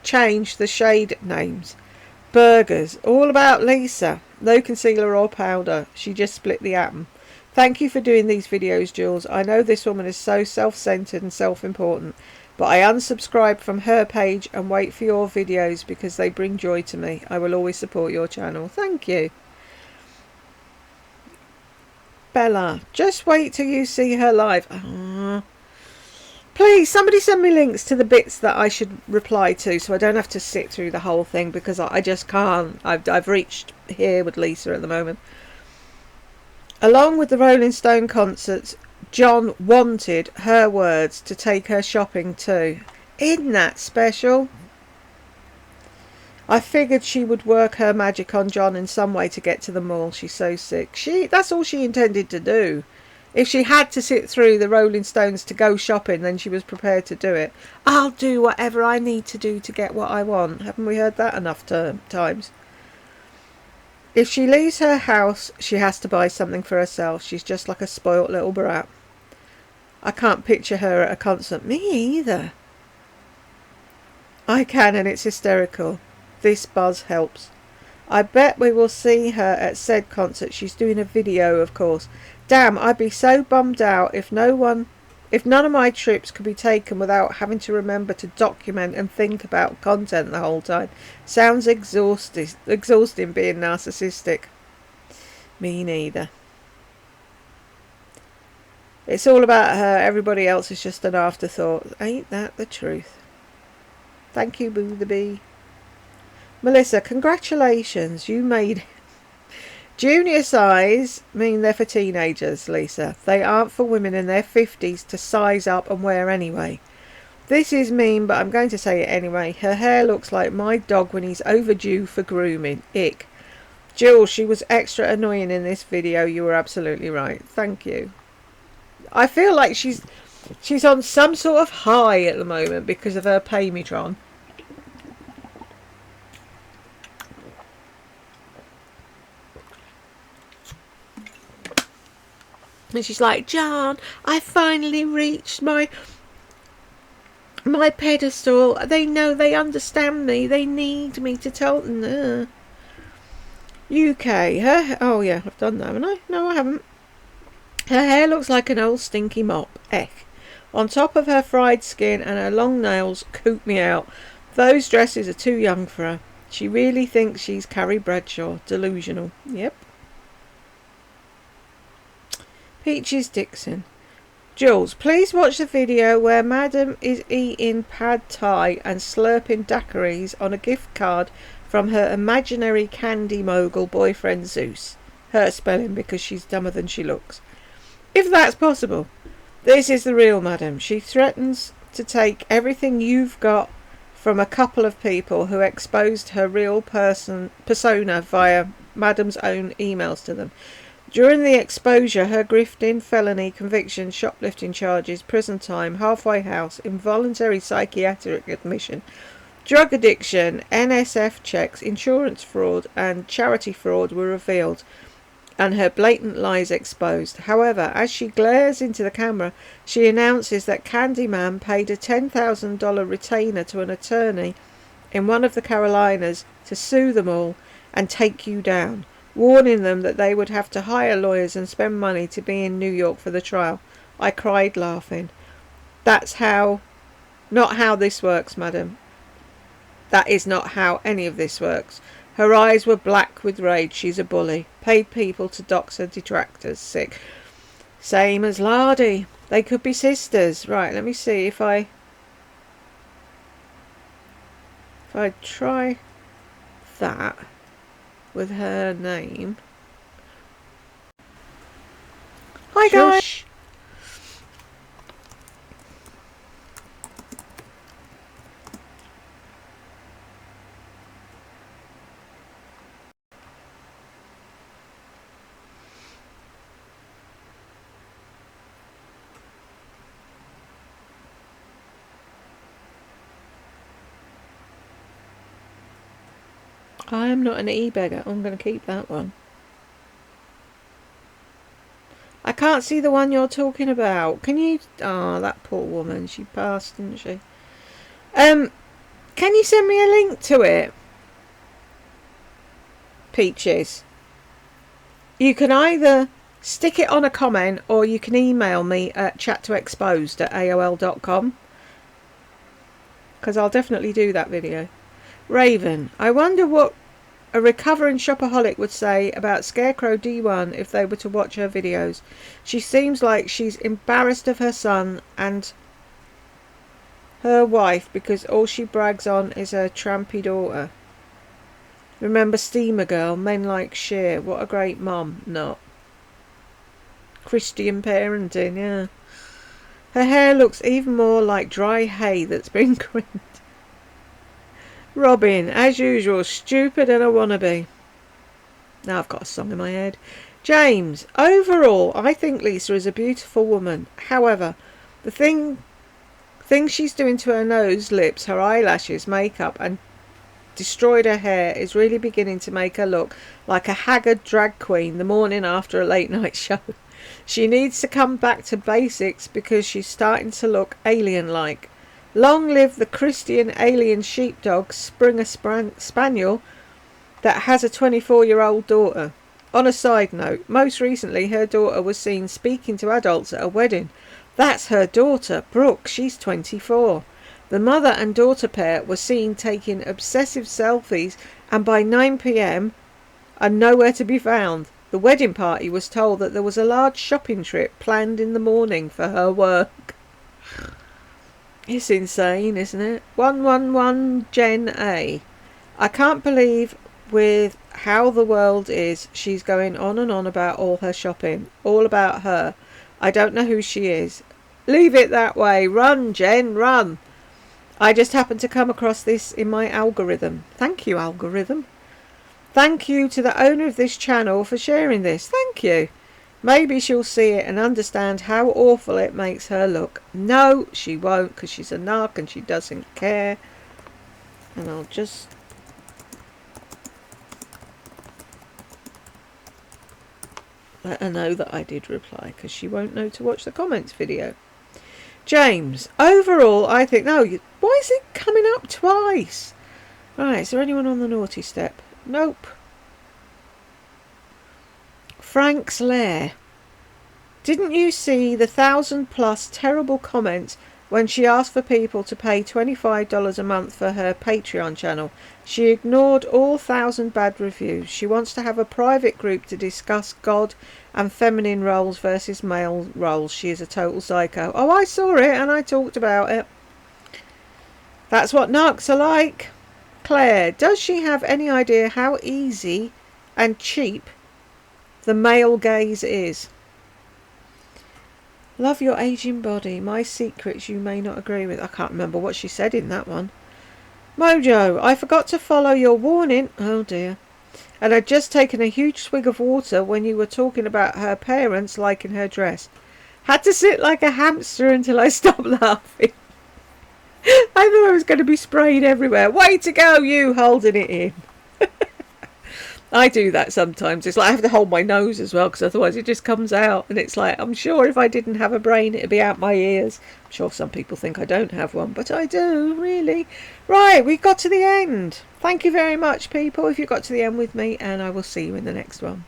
change the shade names? Burgers. All about Lisa. No concealer or powder. She just split the atom. Thank you for doing these videos, Jules. I know this woman is so self-centered and self-important, but I unsubscribe from her page and wait for your videos because they bring joy to me. I will always support your channel. Thank you. Bella. Just wait till you see her live. Please, somebody send me links to the bits that I should reply to so I don't have to sit through the whole thing because I just can't. I've reached here with Lisa at the moment. Along with the Rolling Stone concerts, John wanted her words to take her shopping too. Isn't that special? I figured she would work her magic on John in some way to get to the mall. She's so sick. That's all she intended to do. If she had to sit through the Rolling Stones to go shopping, then she was prepared to do it. I'll do whatever I need to do to get what I want. Haven't we heard that enough times? If she leaves her house, she has to buy something for herself. She's just like a spoilt little brat. I can't picture her at a concert. Me either. I can, and it's hysterical. This buzz helps. I bet we will see her at said concert. She's doing a video, of course. Damn, I'd be so bummed out if none of my trips could be taken without having to remember to document and think about content the whole time. Sounds exhausting being narcissistic. Me neither. It's all about her. Everybody else is just an afterthought. Ain't that the truth? Thank you, Boo the Bee. Melissa, congratulations. You made it. Junior size mean they're for teenagers, Lisa. They aren't for women in their 50s to size up and wear anyway. This is mean, but I'm going to say it anyway. Her hair looks like my dog when he's overdue for grooming. Ick. Jules, she was extra annoying in this video. You were absolutely right. Thank you. I feel like she's on some sort of high at the moment because of her Paymetron. And she's like, John, I finally reached my pedestal. They know, they understand me. They need me to tell them. UK. Oh yeah, I've done that, haven't I? No, I haven't. Her hair looks like an old stinky mop. Eck. On top of her fried skin and her long nails coop me out. Those dresses are too young for her. She really thinks she's Carrie Bradshaw. Delusional. Yep. Peaches Dixon. Jules, please watch the video where Madam is eating pad thai and slurping daiquiris on a gift card from her imaginary candy mogul boyfriend Zeus. Her spelling because she's dumber than she looks. If that's possible. This is the real Madam. She threatens to take everything you've got from a couple of people who exposed her real persona via Madam's own emails to them. During the exposure, her grifting, felony, conviction, shoplifting charges, prison time, halfway house, involuntary psychiatric admission, drug addiction, NSF checks, insurance fraud and charity fraud were revealed and her blatant lies exposed. However, as she glares into the camera, she announces that Candyman paid a $10,000 retainer to an attorney in one of the Carolinas to sue them all and take you down, warning them that they would have to hire lawyers and spend money to be in New York for the trial. I cried laughing. That's not how this works, madam. That is not how any of this works. Her eyes were black with rage. She's a bully. Paid people to dox her detractors. Sick. Same as Lardy. They could be sisters. Right, let me see if I try that with her name. Hi guys. Shush. I am not an e-beggar. I'm going to keep that one. I can't see the one you're talking about. Can you... Oh, that poor woman. She passed, didn't she? Can you send me a link to it? Peaches. You can either stick it on a comment or you can email me at chattoexposed@aol.com. Because I'll definitely do that video. Raven. I wonder what a recovering shopaholic would say about Scarecrow D1 if they were to watch her videos. She seems like she's embarrassed of her son and her wife because all she brags on is her trampy daughter. Remember Steamer Girl, Men Like Sheer. What a great mum. Not. Christian parenting, yeah. Her hair looks even more like dry hay that's been creamed. Robin, as usual, stupid and a wannabe. Now I've got a song in my head. James, overall, I think Lisa is a beautiful woman. However, the thing she's doing to her nose, lips, her eyelashes, makeup, and destroyed her hair is really beginning to make her look like a haggard drag queen the morning after a late night show. She needs to come back to basics because she's starting to look alien-like. Long live the Christian alien sheepdog Springer Spaniel that has a 24-year-old daughter. On a side note, most recently her daughter was seen speaking to adults at a wedding. That's her daughter, Brooke. She's 24. The mother and daughter pair were seen taking obsessive selfies and by 9 p.m. are nowhere to be found. The wedding party was told that there was a large shopping trip planned in the morning for her work. It's insane, isn't it? 111 Gen A. I can't believe with how the world is, she's going on and on about all her shopping. All about her. I don't know who she is. Leave it that way. Run, Jen, run. I just happened to come across this in my algorithm. Thank you, algorithm. Thank you to the owner of this channel for sharing this. Thank you. Maybe she'll see it and understand how awful it makes her look. No, she won't, because she's a narc and she doesn't care. And I'll just... let her know that I did reply, because she won't know to watch the comments video. James, overall, I think... No, why is it coming up twice? Right, is there anyone on the naughty step? Nope. Frank's Lair. Didn't you see the 1,000+ terrible comments when she asked for people to pay $25 a month for her Patreon channel? She ignored all 1,000 bad reviews. She wants to have a private group to discuss God and feminine roles versus male roles. She is a total psycho. Oh, I saw it and I talked about it. That's what narcs are like. Claire, does she have any idea how easy and cheap the male gaze is? Love your aging body. My secrets you may not agree with. I can't remember what she said in that one. Mojo, I forgot to follow your warning. Oh dear. And I'd just taken a huge swig of water when you were talking about her parents liking her dress. Had to sit like a hamster until I stopped laughing. I thought I was going to be sprayed everywhere. Way to go, you holding it in. I do that sometimes. It's like I have to hold my nose as well, because otherwise it just comes out. And it's like, I'm sure if I didn't have a brain, it'd be out my ears. I'm sure some people think I don't have one, but I do, really. Right, we got to the end. Thank you very much, people, if you got to the end with me, and I will see you in the next one.